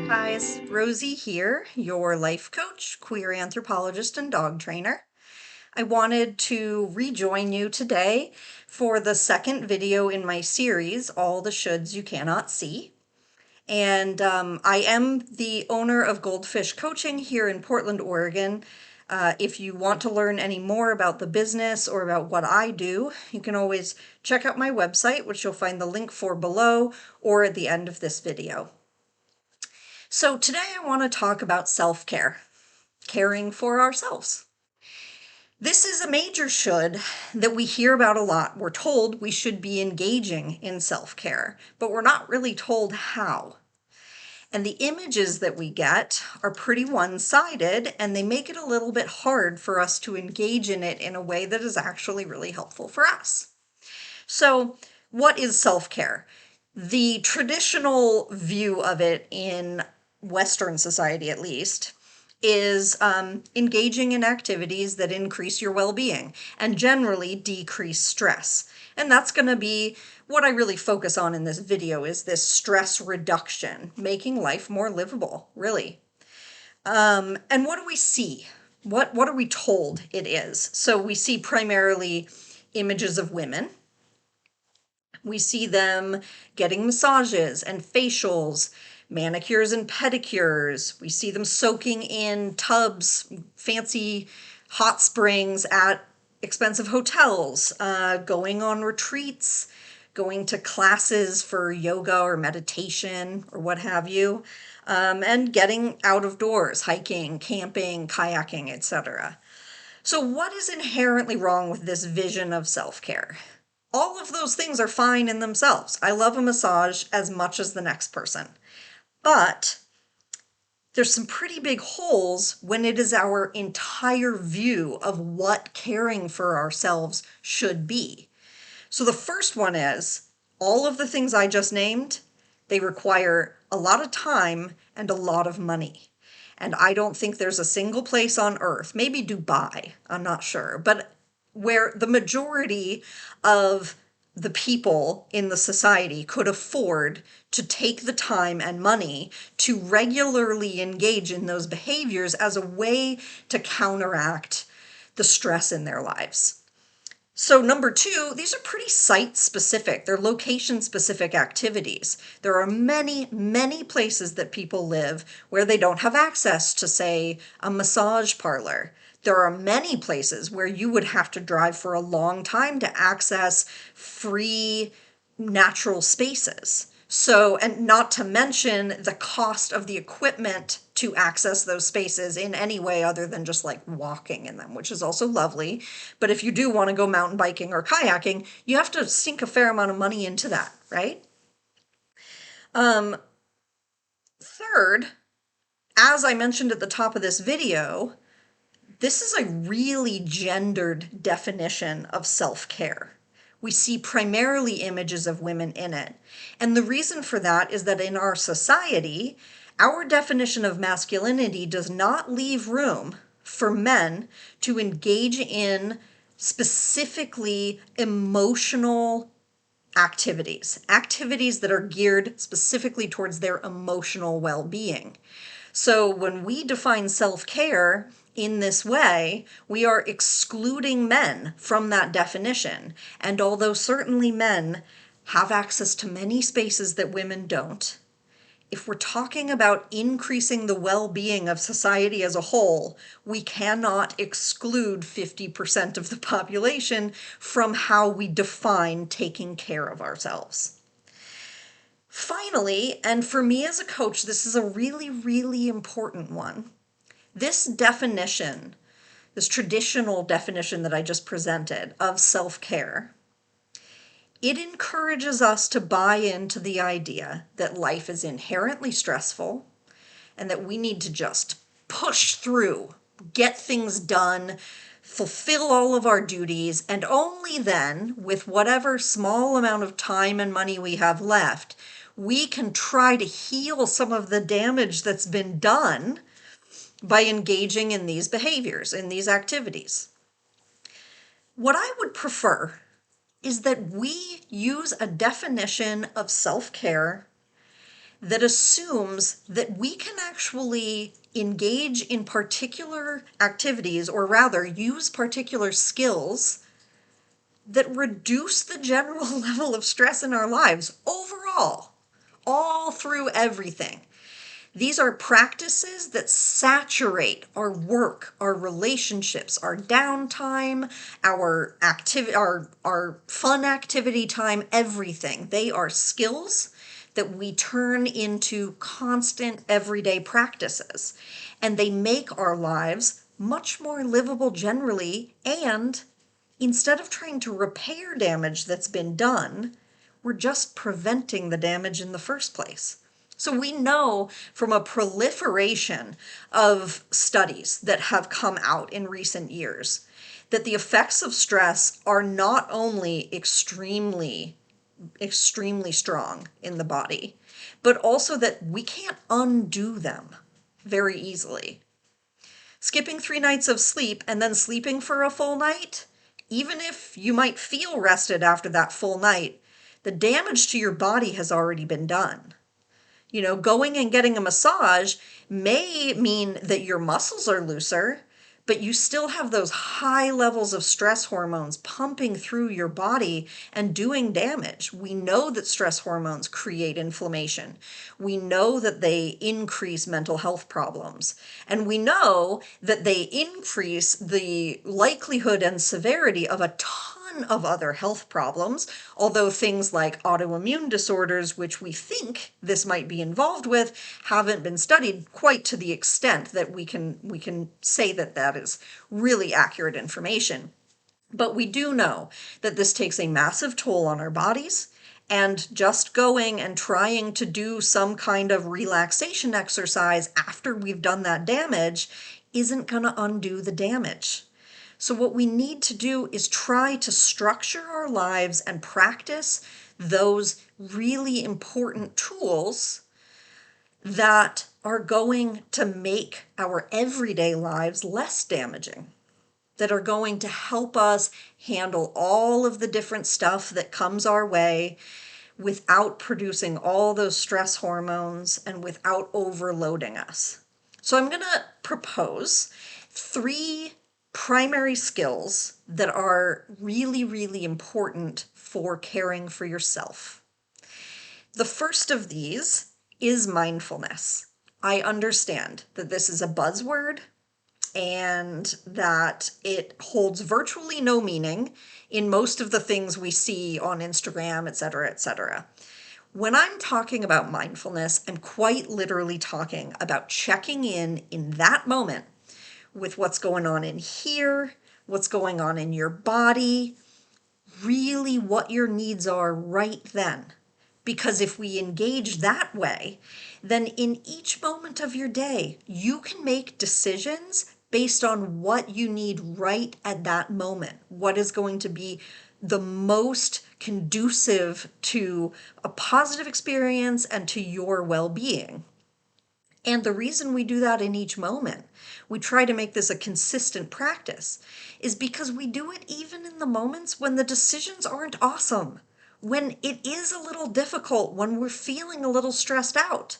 Guys, Rosie here, your life coach, queer anthropologist, and dog trainer. I wanted to rejoin you today for the second video in my series, All the Shoulds You Cannot See. And I am the owner of Goldfish Coaching here in Portland, Oregon. If you want to learn any more about the business or about what I do, you can always check out my website, which you'll find the link for below or at the end of this video. So today I want to talk about self-care, caring for ourselves. This is a major should that we hear about a lot. We're told we should be engaging in self-care, but we're not really told how. And the images that we get are pretty one-sided, and they make it a little bit hard for us to engage in it in a way that is actually really helpful for us. So what is self-care? The traditional view of it in Western society, at least, is engaging in activities that increase your well-being and generally decrease stress. And that's going to be what I really focus on in this video, is this stress reduction, making life more livable, really. And what do we see? What are we told it is? So we see primarily images of women. We see them getting massages and facials, manicures and pedicures. We see them soaking in tubs, fancy hot springs at expensive hotels, going on retreats, going to classes for yoga or meditation or what have you, and getting out of doors, hiking, camping, kayaking, etc. So what is inherently wrong with this vision of self-care? All of those things are fine in themselves. I love a massage as much as the next person. But there's some pretty big holes when it is our entire view of what caring for ourselves should be. So the first one is, all of the things I just named, they require a lot of time and a lot of money. And I don't think there's a single place on earth, maybe Dubai, I'm not sure, but where the majority of the people in the society could afford to take the time and money to regularly engage in those behaviors as a way to counteract the stress in their lives. So number two, these are pretty site-specific. They're location-specific activities. There are many, many places that people live where they don't have access to, say, a massage parlor. There are many places where you would have to drive for a long time to access free natural spaces. So, and not to mention the cost of the equipment to access those spaces in any way other than just like walking in them, which is also lovely. But if you do want to go mountain biking or kayaking, you have to sink a fair amount of money into that, right? Third, as I mentioned at the top of this video, this is a really gendered definition of self-care. We see primarily images of women in it. And the reason for that is that in our society, our definition of masculinity does not leave room for men to engage in specifically emotional activities that are geared specifically towards their emotional well-being. So when we define self-care in this way, we are excluding men from that definition. And although certainly men have access to many spaces that women don't, if we're talking about increasing the well-being of society as a whole, we cannot exclude 50% of the population from how we define taking care of ourselves. Finally, and for me as a coach, this is a really, really important one. This definition, this traditional definition that I just presented of self-care, it encourages us to buy into the idea that life is inherently stressful and that we need to just push through, get things done, fulfill all of our duties, and only then, with whatever small amount of time and money we have left, we can try to heal some of the damage that's been done by engaging in these behaviors, in these activities. What I would prefer is that we use a definition of self-care that assumes that we can actually engage in particular activities, or rather use particular skills that reduce the general level of stress in our lives overall, all through everything. These are practices that saturate our work, our relationships, our downtime, our activity, our fun activity time, everything. They are skills that we turn into constant everyday practices. And they make our lives much more livable generally. And instead of trying to repair damage that's been done, we're just preventing the damage in the first place. So we know from a proliferation of studies that have come out in recent years that the effects of stress are not only extremely strong in the body, but also that we can't undo them very easily. Skipping 3 nights of sleep and then sleeping for a full night, even if you might feel rested after that full night, the damage to your body has already been done. Going and getting a massage may mean that your muscles are looser, but you still have those high levels of stress hormones pumping through your body and doing damage. We know that stress hormones create inflammation. We know that they increase mental health problems. And we know that they increase the likelihood and severity of a ton of other health problems, although things like autoimmune disorders, which we think this might be involved with, haven't been studied quite to the extent that we can say that that is really accurate information. But we do know that this takes a massive toll on our bodies, and just going and trying to do some kind of relaxation exercise after we've done that damage isn't going to undo the damage. So what we need to do is try to structure our lives and practice those really important tools that are going to make our everyday lives less damaging, that are going to help us handle all of the different stuff that comes our way without producing all those stress hormones and without overloading us. So I'm going to propose 3 primary skills that are really, really important for caring for yourself. The first of these is mindfulness. I understand that this is a buzzword and that it holds virtually no meaning in most of the things we see on Instagram, etc., etc. When I'm talking about mindfulness, I'm quite literally talking about checking in that moment with what's going on in here, what's going on in your body, really what your needs are right then. Because if we engage that way, then in each moment of your day, you can make decisions based on what you need right at that moment. What is going to be the most conducive to a positive experience and to your well-being. And the reason we do that in each moment, we try to make this a consistent practice, is because we do it even in the moments when the decisions aren't awesome, when it is a little difficult, when we're feeling a little stressed out.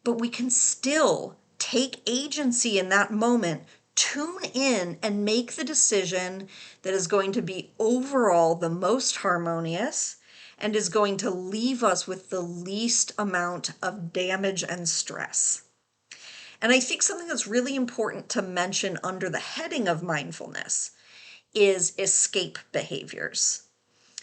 But we can still take agency in that moment, tune in, and make the decision that is going to be overall the most harmonious and is going to leave us with the least amount of damage and stress. And I think something that's really important to mention under the heading of mindfulness is escape behaviors.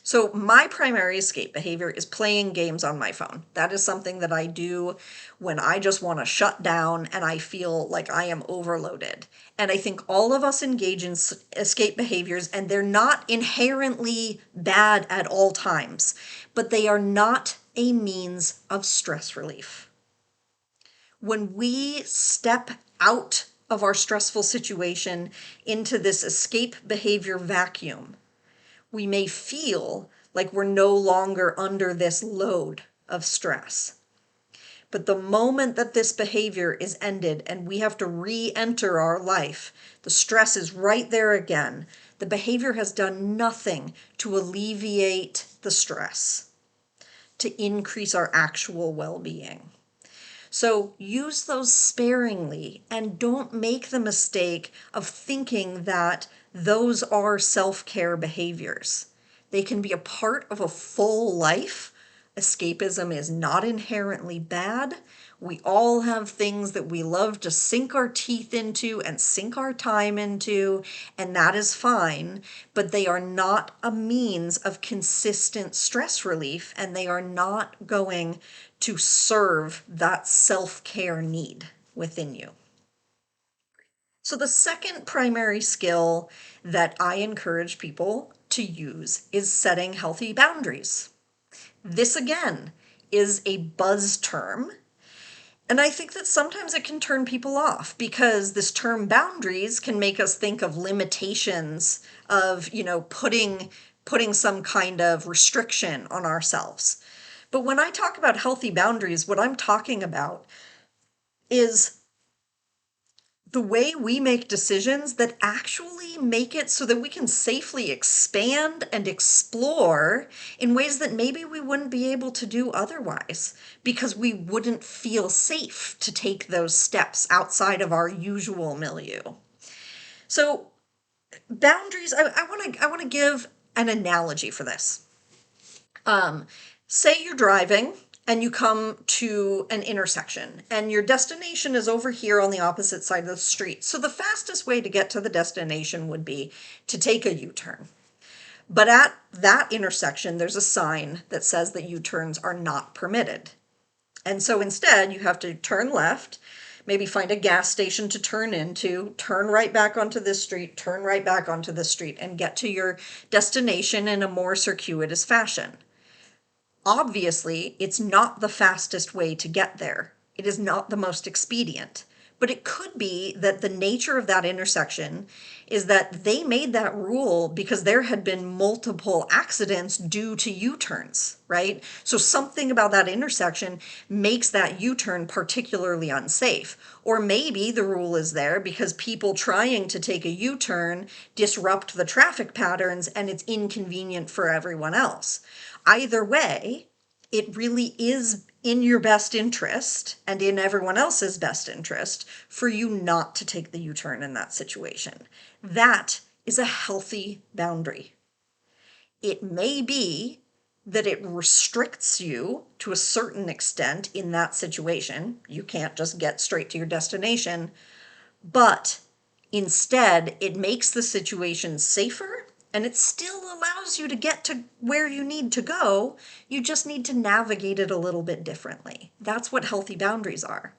So my primary escape behavior is playing games on my phone. That is something that I do when I just want to shut down and I feel like I am overloaded. And I think all of us engage in escape behaviors, and they're not inherently bad at all times, but they are not a means of stress relief. When we step out of our stressful situation into this escape behavior vacuum, we may feel like we're no longer under this load of stress. But the moment that this behavior is ended and we have to re-enter our life, the stress is right there again. The behavior has done nothing to alleviate the stress, to increase our actual well-being. So use those sparingly and don't make the mistake of thinking that those are self-care behaviors. They can be a part of a full life. Escapism is not inherently bad. We all have things that we love to sink our teeth into and sink our time into, and that is fine, but they are not a means of consistent stress relief, and they are not going to serve that self-care need within you. So the second primary skill that I encourage people to use is setting healthy boundaries. This again is a buzz term, and I think that sometimes it can turn people off because this term boundaries can make us think of limitations of, putting some kind of restriction on ourselves. But when I talk about healthy boundaries, what I'm talking about is the way we make decisions that actually make it so that we can safely expand and explore in ways that maybe we wouldn't be able to do otherwise because we wouldn't feel safe to take those steps outside of our usual milieu. So boundaries, I want to give an analogy for this. Say you're driving and you come to an intersection and your destination is over here on the opposite side of the street. So the fastest way to get to the destination would be to take a U-turn. But at that intersection, there's a sign that says that U-turns are not permitted. And so instead, you have to turn left, maybe find a gas station to turn into, turn right back onto this street, turn right back onto this street, and get to your destination in a more circuitous fashion. Obviously, it's not the fastest way to get there. It is not the most expedient. But it could be that the nature of that intersection is that they made that rule because there had been multiple accidents due to U-turns, right? So something about that intersection makes that U-turn particularly unsafe. Or maybe the rule is there because people trying to take a U-turn disrupt the traffic patterns and it's inconvenient for everyone else. Either way, it really is in your best interest and in everyone else's best interest for you not to take the U-turn in that situation. That is a healthy boundary. It may be that it restricts you to a certain extent in that situation. You can't just get straight to your destination, but instead it makes the situation safer and it still allows you to get to where you need to go. You just need to navigate it a little bit differently. That's what healthy boundaries are.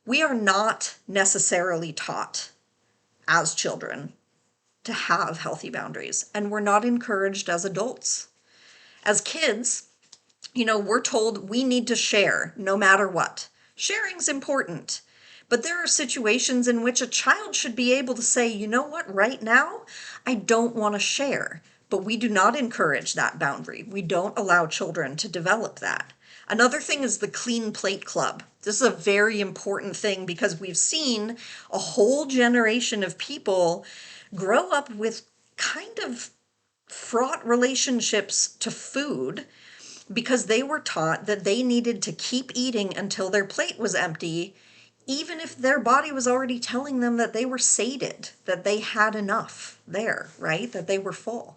We are not necessarily taught as children to have healthy boundaries, and we're not encouraged as adults. As kids, we're told we need to share no matter what. Sharing's important. But there are situations in which a child should be able to say, you know what, right now, I don't want to share. But we do not encourage that boundary. We don't allow children to develop that. Another thing is the clean plate club. This is a very important thing because we've seen a whole generation of people grow up with kind of fraught relationships to food because they were taught that they needed to keep eating until their plate was empty, even if their body was already telling them that they were sated, that they had enough there, right? That they were full.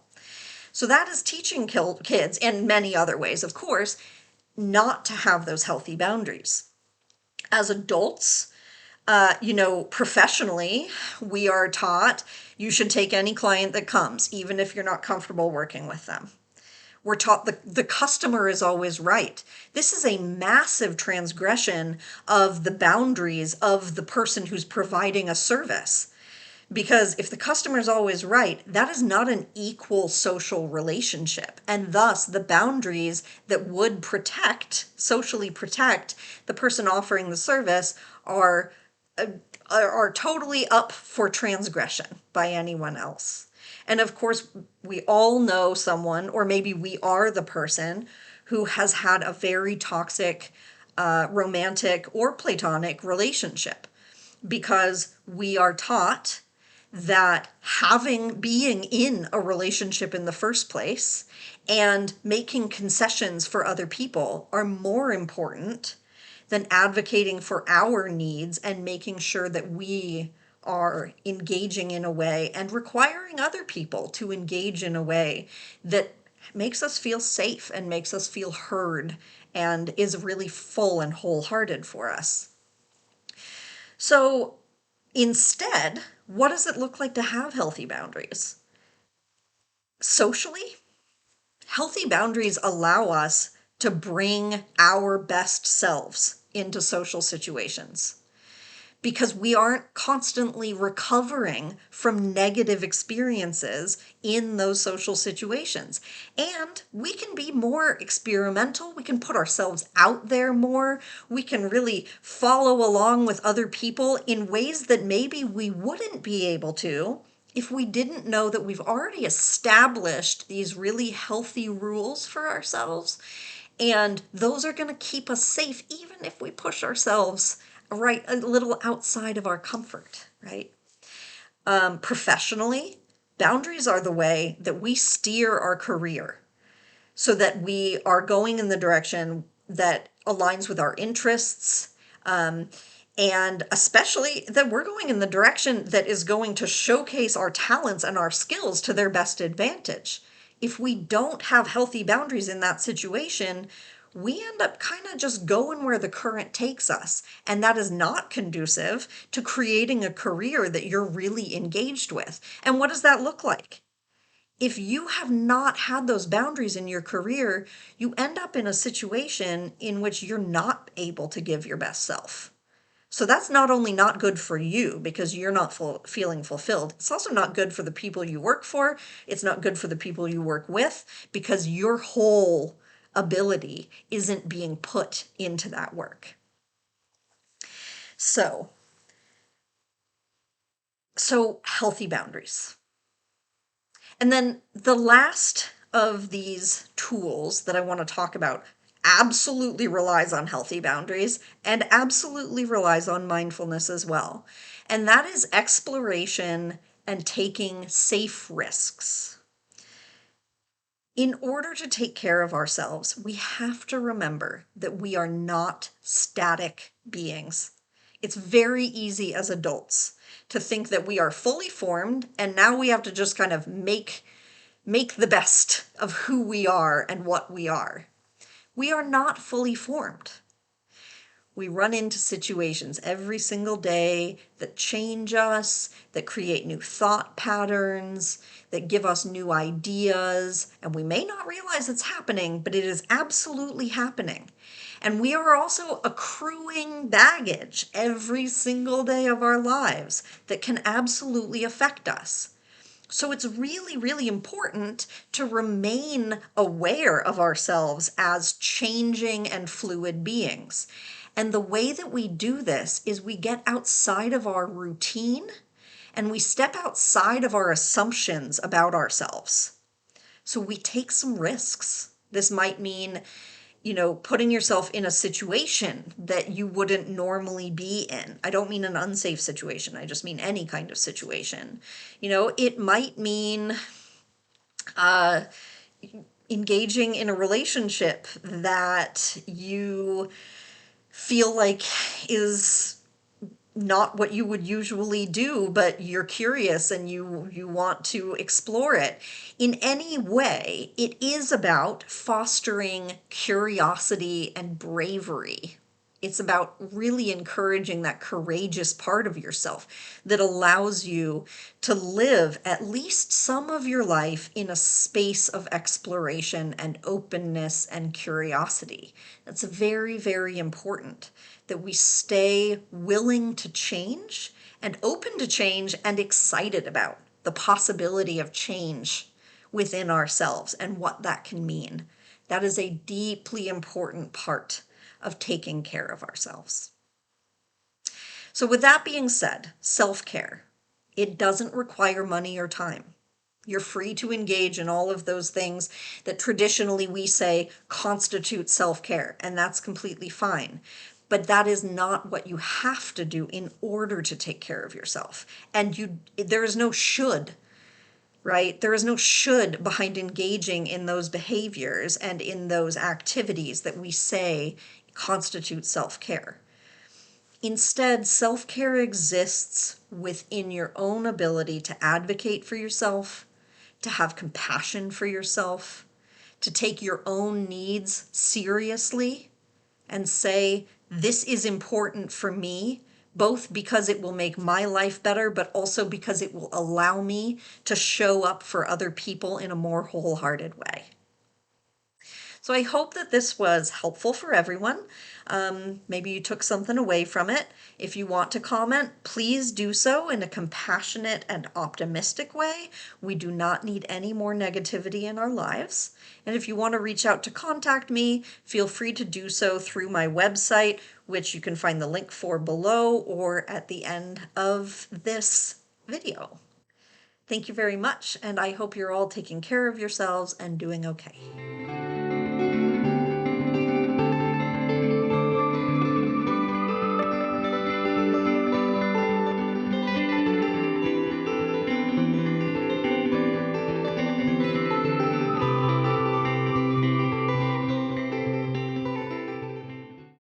So that is teaching kids, in many other ways, of course, not to have those healthy boundaries. As adults, professionally, we are taught you should take any client that comes, even if you're not comfortable working with them. We're taught the customer is always right. This is a massive transgression of the boundaries of the person who's providing a service. Because if the customer is always right, that is not an equal social relationship. And thus, the boundaries that would socially protect the person offering the service are totally up for transgression by anyone else. And of course, we all know someone, or maybe we are the person who has had a very toxic romantic or platonic relationship because we are taught that being in a relationship in the first place and making concessions for other people are more important than advocating for our needs and making sure that we are engaging in a way and requiring other people to engage in a way that makes us feel safe and makes us feel heard and is really full and wholehearted for us. So instead, what does it look like to have healthy boundaries? Socially, healthy boundaries allow us to bring our best selves into social situations because we aren't constantly recovering from negative experiences in those social situations. And we can be more experimental. We can put ourselves out there more. We can really follow along with other people in ways that maybe we wouldn't be able to if we didn't know that we've already established these really healthy rules for ourselves. And those are going to keep us safe, even if we push ourselves right a little outside of our comfort, right? Professionally, boundaries are the way that we steer our career so that we are going in the direction that aligns with our interests, and especially that we're going in the direction that is going to showcase our talents and our skills to their best advantage. If we don't have healthy boundaries in that situation, we end up kind of just going where the current takes us. And that is not conducive to creating a career that you're really engaged with. And what does that look like? If you have not had those boundaries in your career, you end up in a situation in which you're not able to give your best self. So that's not only not good for you because you're not feeling fulfilled, it's also not good for the people you work for. It's not good for the people you work with because your whole ability isn't being put into that work. So, healthy boundaries. And then the last of these tools that I want to talk about absolutely relies on healthy boundaries and absolutely relies on mindfulness as well. And that is exploration and taking safe risks. In order to take care of ourselves, we have to remember that we are not static beings. It's very easy as adults to think that we are fully formed and now we have to just kind of make the best of who we are and what we are. We are not fully formed. We run into situations every single day that change us, that create new thought patterns, that give us new ideas, and we may not realize it's happening, but it is absolutely happening. And we are also accruing baggage every single day of our lives that can absolutely affect us. So it's really, really important to remain aware of ourselves as changing and fluid beings. And the way that we do this is we get outside of our routine and we step outside of our assumptions about ourselves. So we take some risks. This might mean, putting yourself in a situation that you wouldn't normally be in. I don't mean an unsafe situation. I just mean any kind of situation. It might mean engaging in a relationship that you feel like is not what you would usually do, but you're curious and you want to explore it. In any way, it is about fostering curiosity and bravery. It's about really encouraging that courageous part of yourself that allows you to live at least some of your life in a space of exploration and openness and curiosity. That's very, very important that we stay willing to change and open to change and excited about the possibility of change within ourselves and what that can mean. That is a deeply important part of taking care of ourselves. So with that being said, self-care, it doesn't require money or time. You're free to engage in all of those things that traditionally we say constitute self-care, and that's completely fine. But that is not what you have to do in order to take care of yourself. And there is no should, right? There is no should behind engaging in those behaviors and in those activities that we say constitute self-care. Instead, self-care exists within your own ability to advocate for yourself, to have compassion for yourself, to take your own needs seriously and say, this is important for me, both because it will make my life better, but also because it will allow me to show up for other people in a more wholehearted way. So I hope that this was helpful for everyone. Maybe you took something away from it. If you want to comment, please do so in a compassionate and optimistic way. We do not need any more negativity in our lives. And if you want to reach out to contact me, feel free to do so through my website, which you can find the link for below or at the end of this video. Thank you very much, and I hope you're all taking care of yourselves and doing okay.